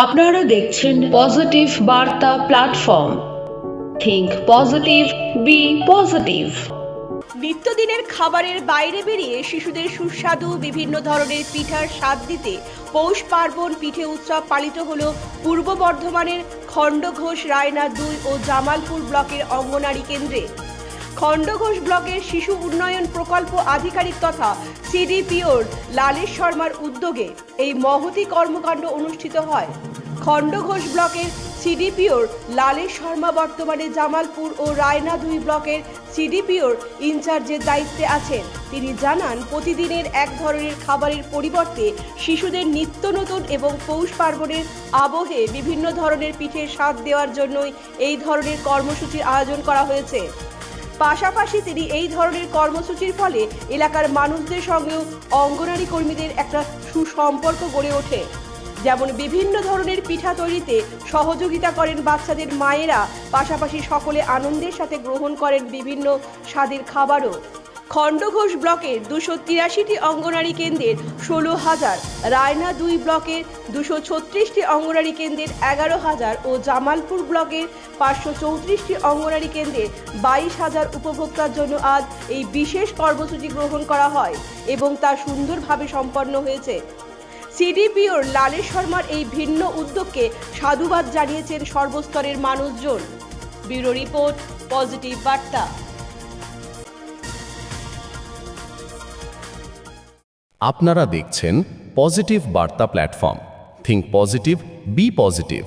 আপনারা দেখছেন পজিটিভ বার্তা platform. Think positive, be positive. নিত্যদিনের খাবারের বাইরে বেরিয়ে শিশুদের সুস্বাদু বিভিন্ন ধরনের পিঠার স্বাদ দিতে পৌষ পার্বণ পিঠে উৎসব পালিত হলো পূর্ব বর্ধমানের খণ্ডঘোষ রায়না 2 ও জামালপুর ব্লকের অঙ্গনারী কেন্দ্রে। খণ্ডঘোষ ব্লকের শিশু উন্নয়ন প্রকল্প আধিকারিক তথা সিডিপিওর লালেশ শর্মার উদ্যোগে এই মহতী কর্মকাণ্ড অনুষ্ঠিত হয়। খণ্ডঘোষ ব্লকের সিডিপিওর লালেশ শর্মা বর্তমানে জামালপুর ও রায়না 2 ব্লকের সিডিপিওর ইনচার্জের দায়িত্বে আছেন। তিনি জানান, প্রতিদিনের এক ধরনের খাবারের পরিবর্তে শিশুদের নিত্য নতুন এবং পৌষ পার্বণের আবহে বিভিন্ন ধরনের পিঠের স্বাদ দেওয়ার জন্যই এই ধরনের কর্মসূচির আয়োজন করা হয়েছে। পাশাপাশি তিনি এই ধরনের কর্মসূচির ফলে এলাকার মানুষদের সঙ্গেও অঙ্গনারী কর্মীদের একটা সুসম্পর্ক গড়ে ওঠে। যেমন বিভিন্ন ধরনের পিঠা তৈরিতে সহযোগিতা করেন বাচ্চাদের মায়েরা, পাশাপাশি সকলে আনন্দের সাথে গ্রহণ করেন বিভিন্ন স্বাদের খাবারও। খণ্ডঘোষ ব্লকের 283টি অঙ্গনারী কেন্দ্রের 16,000, রায়না 2 ব্লকের 236টি অঙ্গনারী কেন্দ্রের 11,000 ও জামালপুর ব্লকের 534টি অঙ্গনারী কেন্দ্রের 22,000 উপভোক্তার জন্য আজ এই বিশেষ কর্মসূচি গ্রহণ করা হয় এবং তা সুন্দরভাবে সম্পন্ন হয়েছে। সিডিপিওর লালেশ শর্মার এই ভিন্ন উদ্যোগকে সাধুবাদ জানিয়েছেন সর্বস্তরের মানুষজন। ব্যুরো রিপোর্ট, পজিটিভ বার্তা। আপনারা দেখছেন পজিটিভ বার্তা platform. Think positive, be positive.